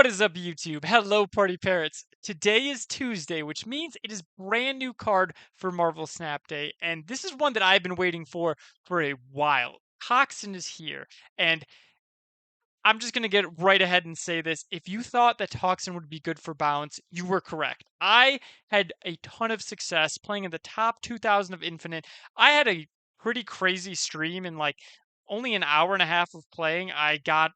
What is up, YouTube? Hello, Party Parrots. Today is Tuesday, which means it is brand new card for Marvel Snap Day, and this is one that I've been waiting for a while. Toxin is here, and I'm just gonna get right ahead and say this. If you thought that Toxin would be good for bounce, you were correct. I had a ton of success playing in the top 2,000 of Infinite. I had a pretty crazy stream in like only an hour and a half of playing. I got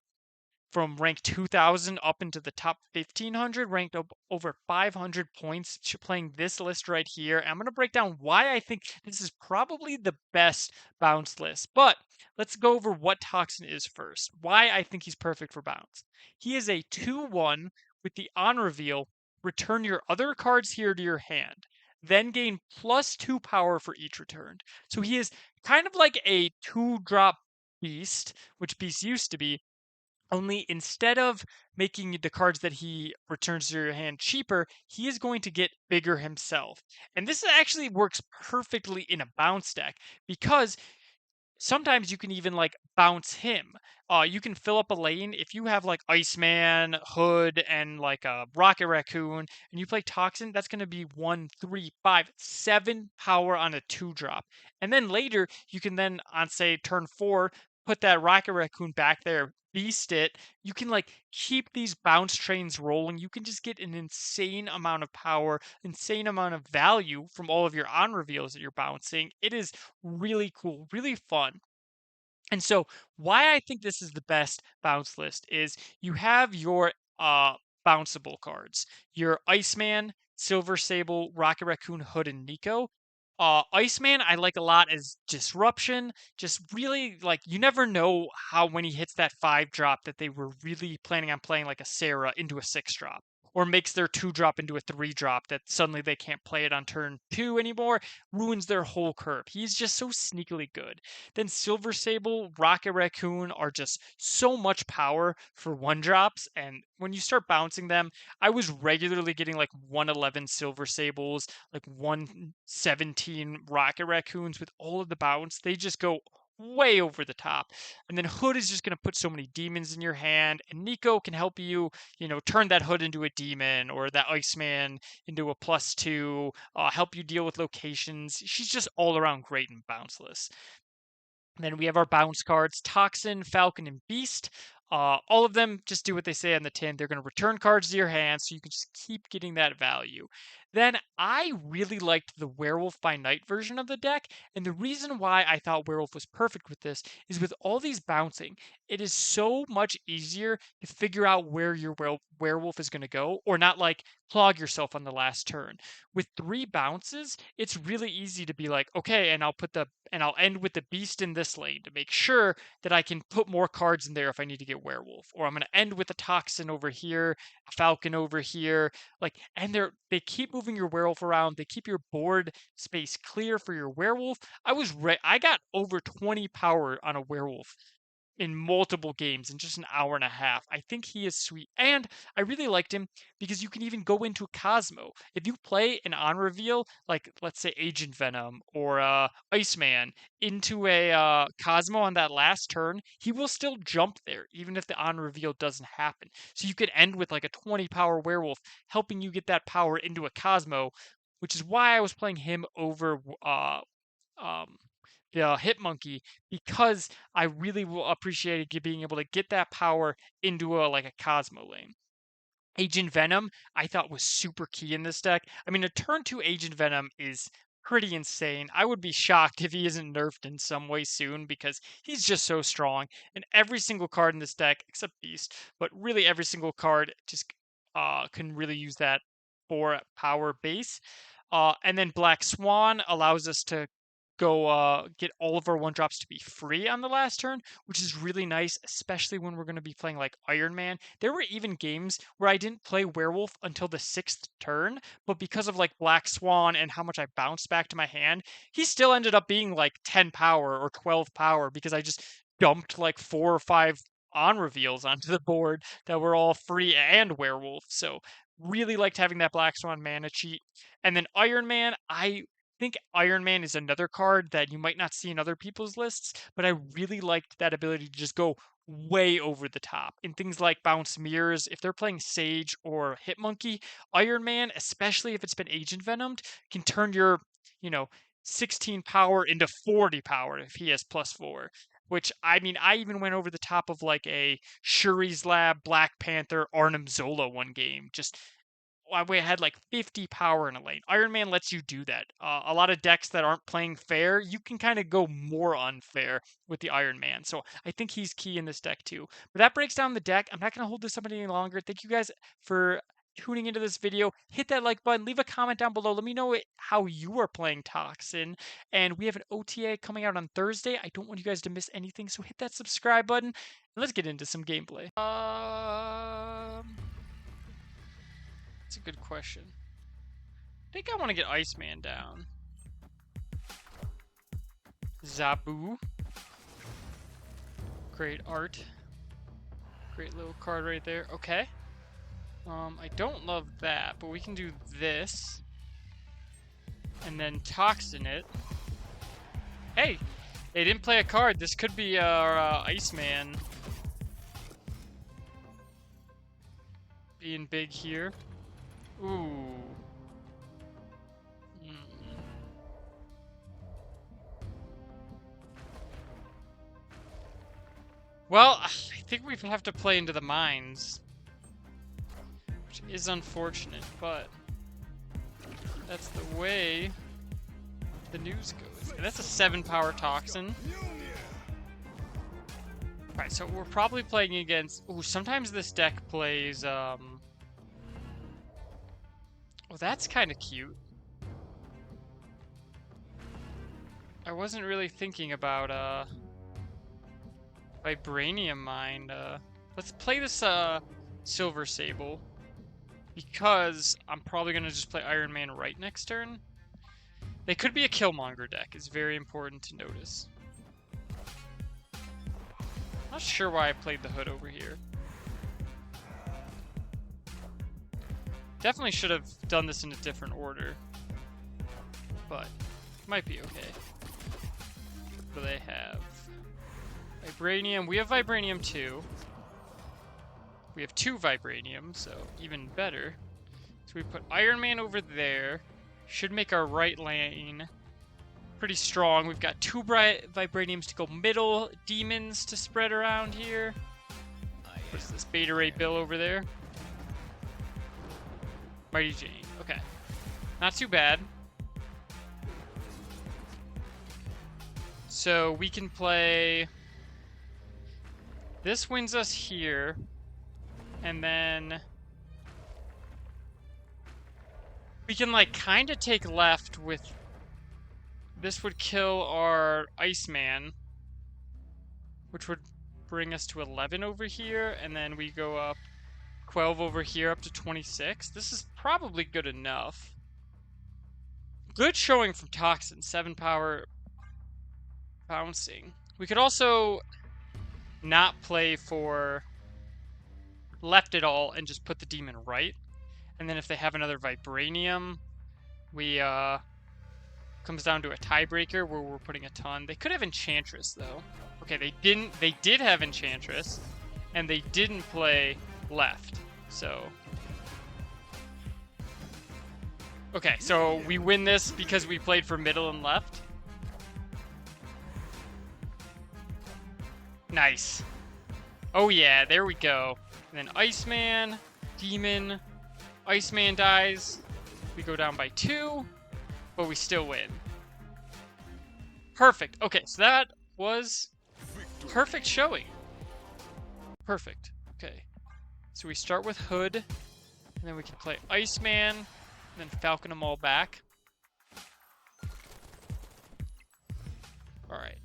from rank 2000 up into the top 1500, ranked up over 500 points playing this list right here. And I'm going to break down why I think this is probably the best bounce list. But let's go over what Toxin is first. Why I think he's perfect for bounce. He is a 2-1 with the on reveal. Return your other cards here to your hand. Then gain +2 power for each returned. So he is kind of like a 2-drop beast, which beast used to be, only instead of making the cards that he returns to your hand cheaper, he is going to get bigger himself. And this actually works perfectly in a bounce deck because sometimes you can even like bounce him. You can fill up a lane if you have like Iceman, Hood, and like a Rocket Raccoon, and you play Toxin. That's going to be 1, 3, 5, 7 power on a 2-drop. And then later, you can then on say turn 4, put that Rocket Raccoon back there, beast it. You can like keep these bounce trains rolling. You can just get an insane amount of power, insane amount of value from all of your on reveals that you're bouncing. It is really cool, really fun. And so, why I think this is the best bounce list is you have your bounceable cards, your Iceman, Silver Sable, Rocket Raccoon, Hood, and Nico. Iceman I like a lot as disruption. Just really like you never know how when he hits that 5-drop that they were really planning on playing like a Sarah into a 6-drop, or makes their 2-drop into a 3-drop that suddenly they can't play it on turn 2 anymore, ruins their whole curve. He's just so sneakily good. Then Silver Sable, Rocket Raccoon are just so much power for 1-drops, and when you start bouncing them, I was regularly getting like 111 Silver Sables, like 117 Rocket Raccoons with all of the bounce. They just go way over the top. And then Hood is just going to put so many demons in your hand, and Nico can help you, turn that Hood into a demon or that Iceman into a +2, help you deal with locations. She's just all around great in bounceless. Then we have our bounce cards, Toxin, Falcon, and Beast. All of them just do what they say on the tin. They're going to return cards to your hand, so you can just keep getting that value. Then I really liked the Werewolf by Night version of the deck, and the reason why I thought Werewolf was perfect with this is with all these bouncing, it is so much easier to figure out where your werewolf is going to go, or not like clog yourself on the last turn. With 3 bounces, it's really easy to be like, okay, and I'll end with the beast in this lane to make sure that I can put more cards in there if I need to get werewolf. Or I'm going to end with a Toxin over here, a Falcon over here. Like, and they keep moving your werewolf around. They keep your board space clear for your werewolf. I got over 20 power on a werewolf in multiple games in just an hour and a half. I think he is sweet. And I really liked him because you can even go into Cosmo. If you play an on reveal, like let's say Agent Venom or Iceman, into a Cosmo on that last turn, he will still jump there, even if the on reveal doesn't happen. So you could end with like a 20 power werewolf, helping you get that power into a Cosmo, which is why I was playing him over um, the Hit Monkey, because I really appreciated being able to get that power into a Cosmo lane. Agent Venom, I thought was super key in this deck. I mean, a turn 2 Agent Venom is pretty insane. I would be shocked if he isn't nerfed in some way soon because he's just so strong. And every single card in this deck, except Beast, but really every single card just can really use that for power base. And then Black Swan allows us to go get all of our 1-drops to be free on the last turn, which is really nice, especially when we're going to be playing like Iron Man. There were even games where I didn't play Werewolf until the 6th turn, but because of like Black Swan and how much I bounced back to my hand, he still ended up being like 10 power or 12 power because I just dumped like 4 or 5 on reveals onto the board that were all free and werewolf. So really liked having that Black Swan mana cheat. And then Iron Man, I think Iron Man is another card that you might not see in other people's lists, but I really liked that ability to just go way over the top. In things like Bounce Mirrors, if they're playing Sage or Hitmonkey, Iron Man, especially if it's been Agent Venomed, can turn your, you know, 16 power into 40 power if he has +4. Which, I mean, I even went over the top of like a Shuri's Lab, Black Panther, Arnim Zola one game. Just we had like 50 power in a lane. Iron Man lets you do that. A lot of decks that aren't playing fair, you can kind of go more unfair with the Iron Man. So I think he's key in this deck too. But that breaks down the deck. I'm not going to hold this up any longer. Thank you guys for tuning into this video. Hit that like button. Leave a comment down below. Let me know how you are playing Toxin. And we have an OTA coming out on Thursday. I don't want you guys to miss anything. So hit that subscribe button. And let's get into some gameplay. That's a good question. I think I want to get Iceman down. Zabu. Great art. Great little card right there. Okay. I don't love that, but we can do this. And then Toxin it. Hey! They didn't play a card. This could be our Iceman. Being big here. Ooh. Well, I think we have to play into the mines. Which is unfortunate, but that's the way the news goes. And that's a 7-power Toxin. Alright, so we're probably playing against... Ooh, sometimes this deck plays, Oh, that's kind of cute. I wasn't really thinking about, Vibranium Mine. Let's play this, Silver Sable. Because I'm probably going to just play Iron Man right next turn. They could be a Killmonger deck. It's very important to notice. Not sure why I played the Hood over here. Definitely should have done this in a different order, but might be okay. What do they have? Vibranium. We have Vibranium too. We have 2 Vibranium, so even better. So we put Iron Man over there. Should make our right lane pretty strong. We've got 2 Vibraniums to go middle, demons to spread around here. What's this Beta Ray Bill over there? Mighty Jane. Okay. Not too bad. So we can play... This wins us here. And then... we can, like, kind of take left with... This would kill our Iceman. Which would bring us to 11 over here. And then we go up 12 over here up to 26. This is probably good enough. Good showing from Toxin. 7 power bouncing. We could also not play for left at all and just put the demon right. And then if they have another Vibranium, we comes down to a tiebreaker where we're putting a ton. They could have Enchantress though. Okay, they didn't. They did have Enchantress, and they didn't play left. So okay, so we win this because we played for middle and left. Nice. Oh yeah, there we go. And then Iceman, Demon, Iceman dies. We go down by 2, but we still win. Perfect. Okay, so that was perfect showing. Perfect. Okay. So we start with Hood, and then we can play Iceman, and then Falcon them all back. Alright.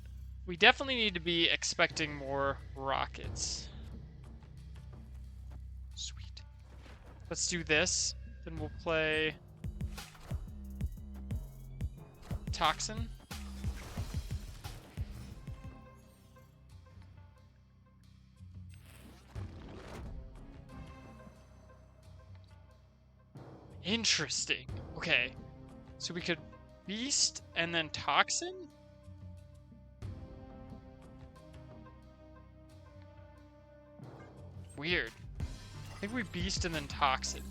We definitely need to be expecting more rockets. Sweet. Let's do this. Then we'll play Toxin. Interesting. Okay. So we could Beast and then Toxin? Weird. I think we Beast and then Toxin.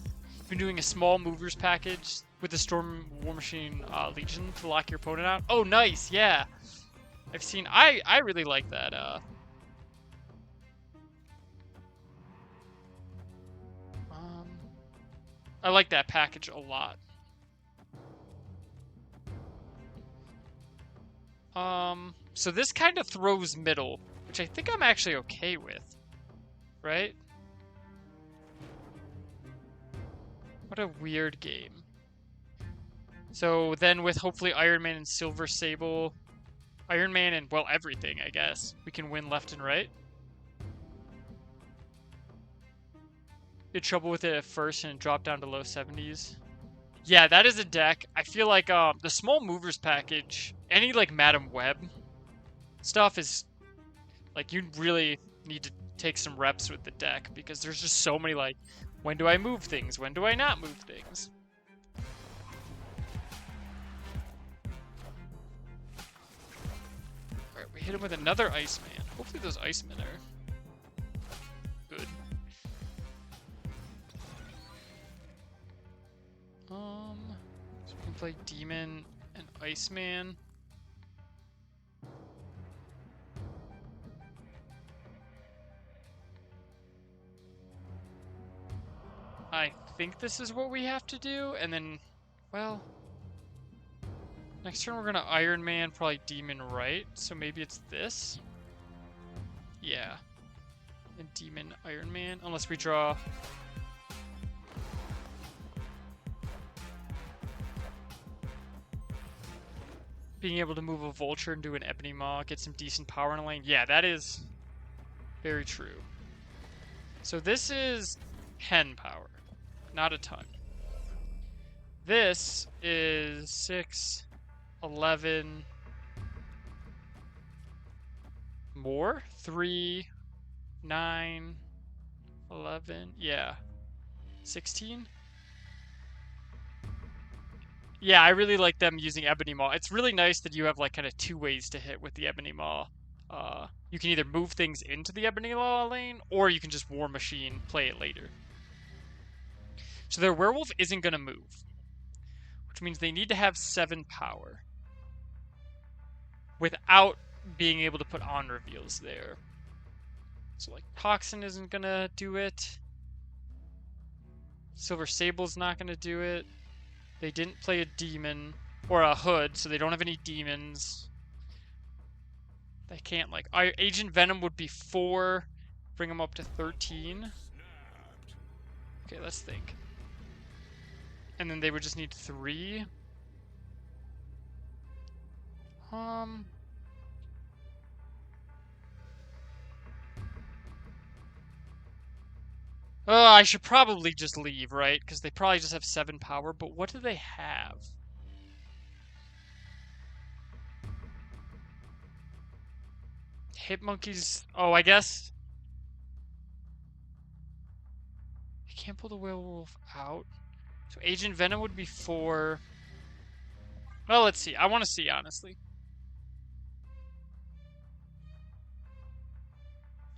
Been doing a small movers package with the Storm War Machine Legion to lock your opponent out. Oh, nice, yeah. I've seen. I really like that. I like that package a lot. So this kind of throws middle, which I think I'm actually okay with, right? What a weird game. So then with hopefully Iron Man and Silver Sable, Iron Man and, well, everything, I guess, we can win left and right. Had trouble with it at first and it dropped down to low 70s. Yeah, that is a deck. I feel like the small movers package, any like Madam Web stuff is like you really need to take some reps with the deck because there's just so many like, when do I move things? When do I not move things? Alright, we hit him with another Iceman. Hopefully those Icemen are good. So we can play Demon and Iceman. I think this is what we have to do, and then, well, next turn we're gonna Iron Man, probably Demon right, so maybe it's this? Yeah. And Demon Iron Man, unless we draw... Being able to move a Vulture and do an Ebony Maw, get some decent power in a lane. Yeah, that is very true. So this is 10 power, not a ton. This is 6, 11, more? 3, 9, 11, yeah. 16? Yeah, I really like them using Ebony Maw. It's really nice that you have like kind of two ways to hit with the Ebony Maw. You can either move things into the Ebony Maw lane, or you can just War Machine, play it later. So their Werewolf isn't going to move, which means they need to have 7 power without being able to put on reveals there. So like Toxin isn't going to do it. Silver Sable's not going to do it. They didn't play a demon or a hood, so they don't have any demons. They can't, like... Agent Venom would be 4. Bring them up to 13. Okay, let's think. And then they would just need 3. Oh, I should probably just leave, right? Because they probably just have 7 power, but what do they have? Hitmonkeys... Oh, I guess... You can't pull the werewolf out. So Agent Venom would be 4. Well, let's see. I want to see, honestly.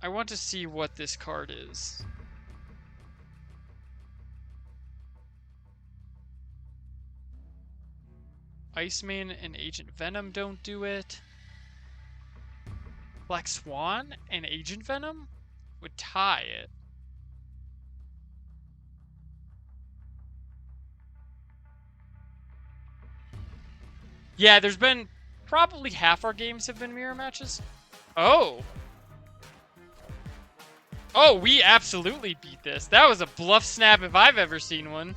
I want to see what this card is. Iceman and Agent Venom don't do it. Black Swan and Agent Venom would tie it. Yeah, there's been probably half our games have been mirror matches. Oh. Oh, we absolutely beat this. That was a bluff snap if I've ever seen one.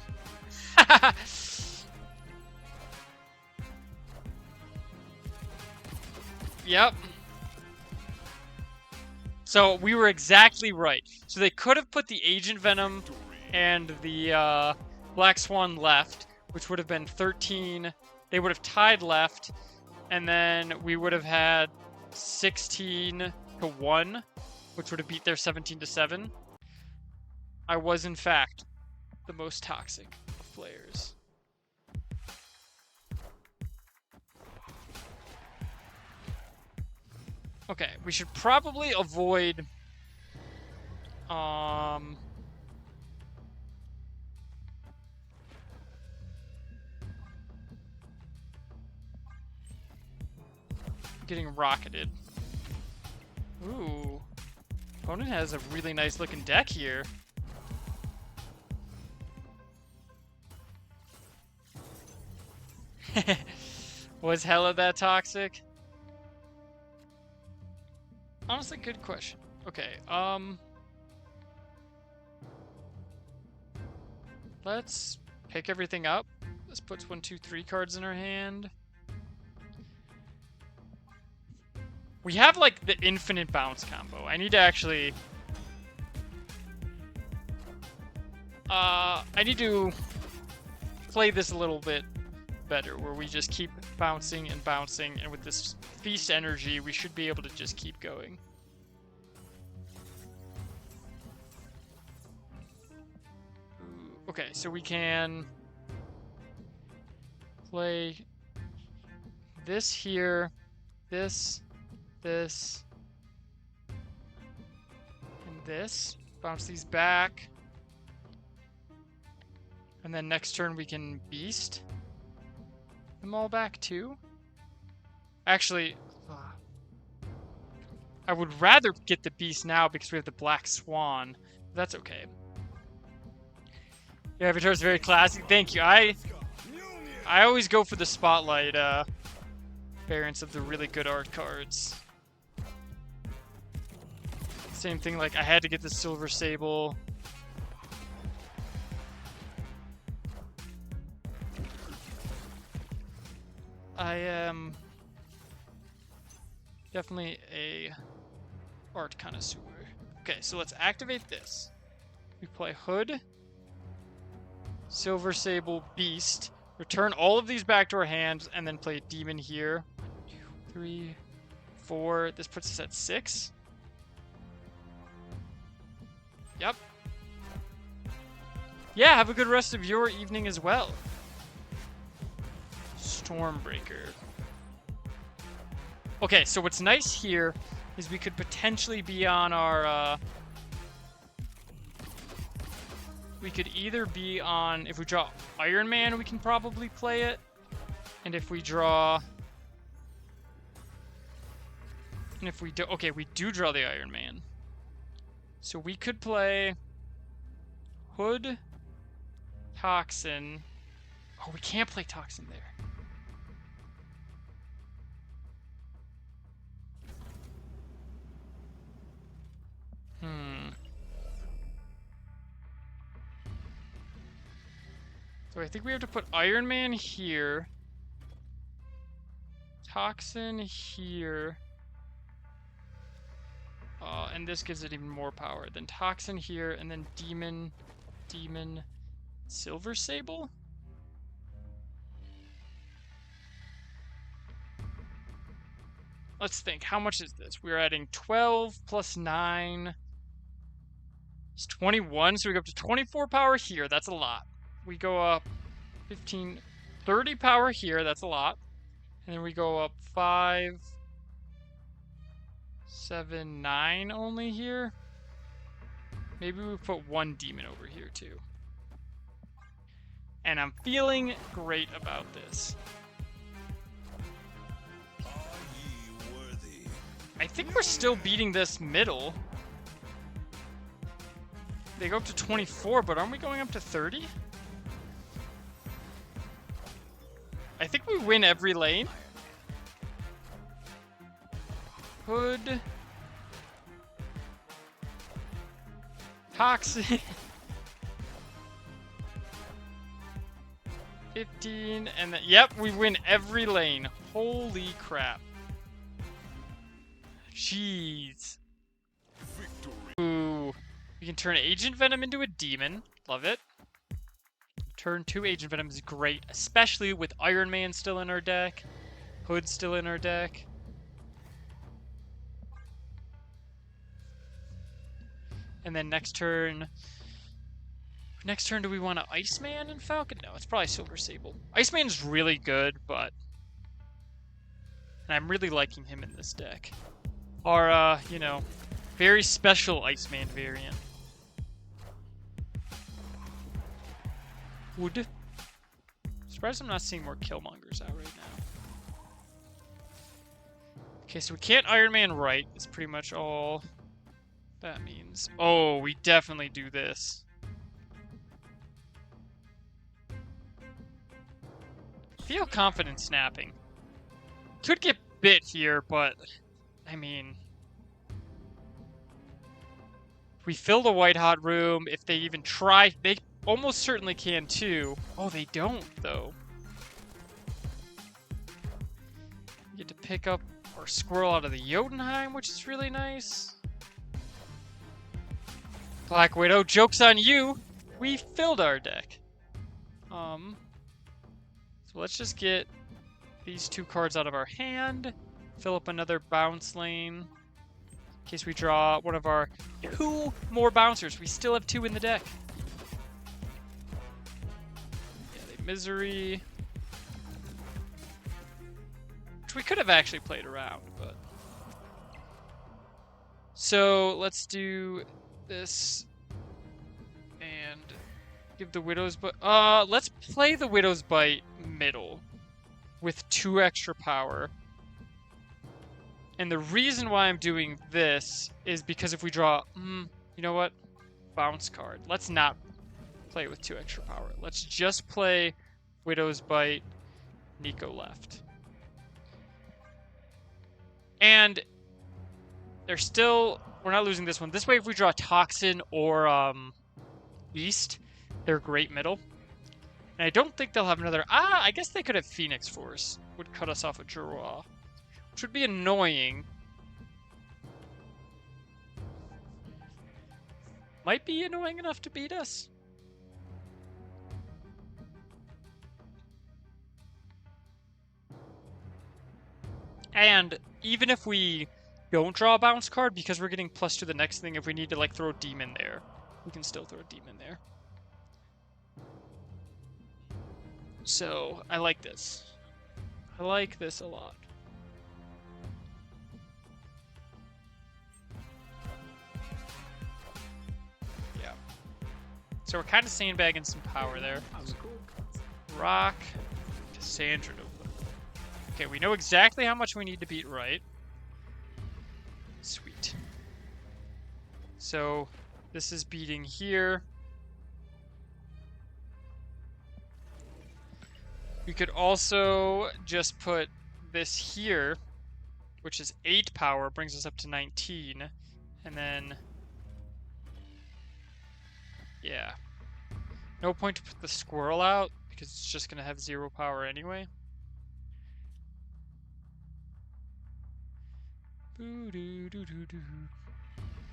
Yep. So we were exactly right. So they could have put the Agent Venom and the Black Swan left, which would have been 13. They would have tied left, and then we would have had 16 to 1, which would have beat their 17 to 7. I was, in fact, the most toxic of players. Okay, we should probably avoid getting rocketed. Ooh. Opponent has a really nice looking deck here. Was hella that toxic? Honestly, good question. Okay, let's pick everything up. This puts 1, 2, 3 cards in our hand. We have, like, the infinite bounce combo. I need to actually... I need to play this a little bit better, where we just keep bouncing and bouncing, and with this feast energy, we should be able to just keep going. Ooh, okay, so we can play this here, this, and this. Bounce these back. And then next turn we can beast them all back too. Actually, I would rather get the beast now because we have the black swan. But that's okay. Your avatar is very classic. Thank you. I always go for the spotlight variants of the really good art cards. Same thing, like I had to get the silver sable. I am definitely a art connoisseur. Okay, so let's activate this. We play Hood, Silver Sable, Beast. Return all of these back to our hands, and then play a Demon here. 1, 2, 3, 4. This puts us at 6. Yep. Yeah, have a good rest of your evening as well. Stormbreaker. Okay, so what's nice here is we could potentially be on our... we could either be on... If we draw Iron Man, we can probably play it. And if we draw... And if we do... Okay, we do draw the Iron Man. So we could play... Hood, Toxin... Oh, we can't play Toxin there. So I think we have to put Iron Man here. Toxin here. And this gives it even more power. Then Toxin here, and then Demon, Silver Sable? Let's think, how much is this? We're adding 12 plus 9. It's 21, so we go up to 24 power here. That's a lot. We go up 15, 30 power here. That's a lot. And then we go up 5, 7, 9 only here. Maybe we put 1 demon over here too. And I'm feeling great about this. I think we're still beating this middle. They go up to 24, but aren't we going up to 30? I think we win every lane. Hood. Toxin. 15, and then, yep, we win every lane. Holy crap. Jeez. Ooh. We can turn Agent Venom into a demon. Love it. Turn 2 Agent Venom is great, especially with Iron Man still in our deck. Hood still in our deck. And then next turn... Next turn, do we want to Iceman and Falcon? No, it's probably Silver Sable. Iceman's really good, but... And I'm really liking him in this deck. our, you know, very special Iceman variant. Wood. Surprised I'm not seeing more Killmongers out right now. Okay, so we can't Iron Man right. That's pretty much all that means. Oh, we definitely do this. Feel confident snapping. Could get bit here, but I mean, we fill the white hot room. If they even try, they almost certainly can too. Oh, they don't though. We get to pick up our squirrel out of the Jotunheim, which is really nice. Black Widow, joke's on you. We filled our deck. So let's just get these 2 cards out of our hand. Fill up another bounce lane. In case we draw one of our 2 more bouncers. We still have 2 in the deck. Yeah, they Misery. Which we could have actually played around, but... So, let's do this. And give the Widow's Bite... let's play the Widow's Bite middle. With 2 extra power. And the reason why I'm doing this is because if we draw... you know what? Bounce card. Let's not play with 2 extra power. Let's just play Widow's Bite, Nico left. And they're still... We're not losing this one. This way, if we draw Toxin or Beast, they're great middle. And I don't think they'll have another... I guess they could have Phoenix Force. Would cut us off a draw. Which would be annoying. Might be annoying enough to beat us. And even if we don't draw a bounce card, because we're getting plus to the next thing, if we need to like throw a demon there, we can still throw a demon there. So, I like this. I like this a lot. Yeah. So we're kind of sandbagging some power there. Rock, Cassandra. Okay, we know exactly how much we need to beat right. Sweet. So, this is beating here. We could also just put this here, which is 8 power, brings us up to 19. And then... yeah. No point to put the squirrel out, because it's just going to have 0 power anyway.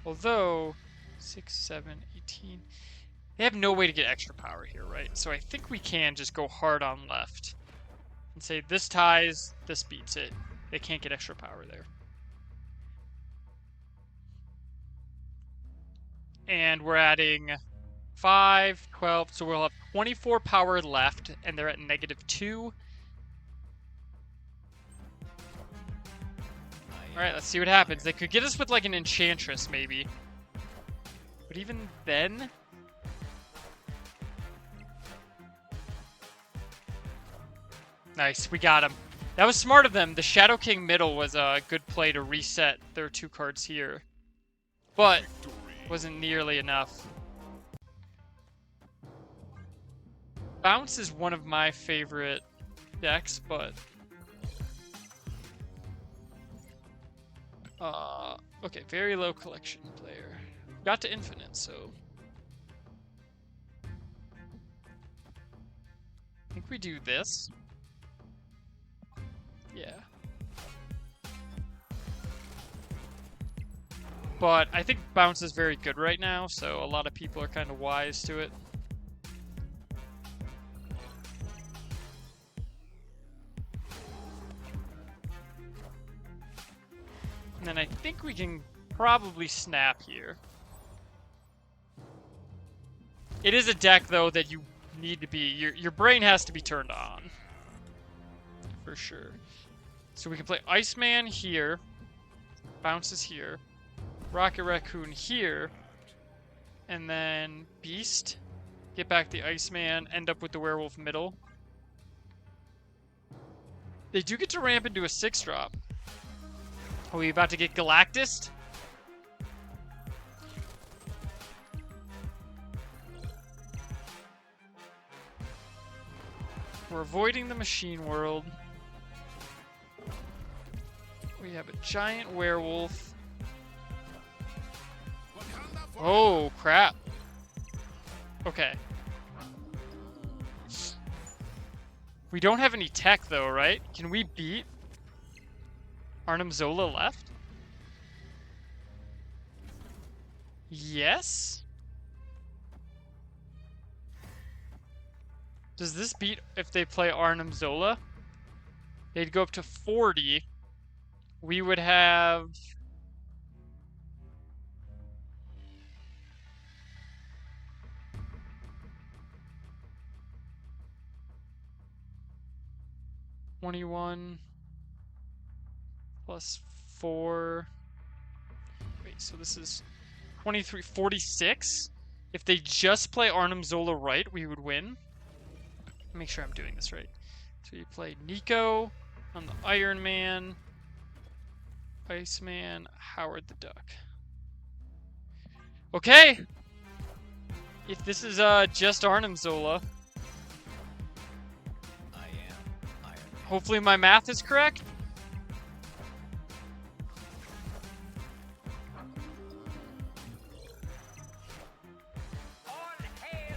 Although, 6, 7, 18... They have no way to get extra power here, right? So I think we can just go hard on left. And say, this ties, this beats it. They can't get extra power there. And we're adding 5, 12, so we'll have 24 power left, and they're at -2. Alright, let's see what happens. They could get us with like an Enchantress, maybe. But even then... Nice, we got him. That was smart of them. The Shadow King middle was a good play to reset their 2 cards here. But wasn't nearly enough. Bounce is one of my favorite decks, but... okay, very low collection player. Got to infinite, so... I think we do this. Yeah. But I think bounce is very good right now, so a lot of people are kind of wise to it. And then I think we can probably snap here. It is a deck, though, that you need to be... Your brain has to be turned on. For sure. So we can play Iceman here. bounces here. Rocket Raccoon here. And then Beast. Get back the Iceman. End up with the Werewolf middle. They do get to ramp into a 6-drop. Are we about to get Galactus? We're avoiding the Machine World. We have a giant werewolf. Oh, crap. Okay. We don't have any tech, though, right? Can we beat Arnim Zola left? Yes? Does this beat if they play Arnim Zola? They'd go up to 40. We would have... $21 plus 4. Wait, so this is 23, 46? If they just play Arnim Zola right, we would win. Make sure I'm doing this right. So you play Nico on the Iron Man, Iceman, Howard the Duck. Okay! If this is just Arnim Zola. Hopefully my math is correct.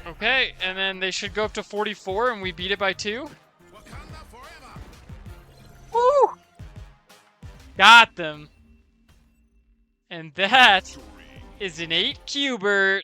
Okay, and then they should go up to 44 and we beat it by 2. Woo! Got them. And that is an 8 Cubert.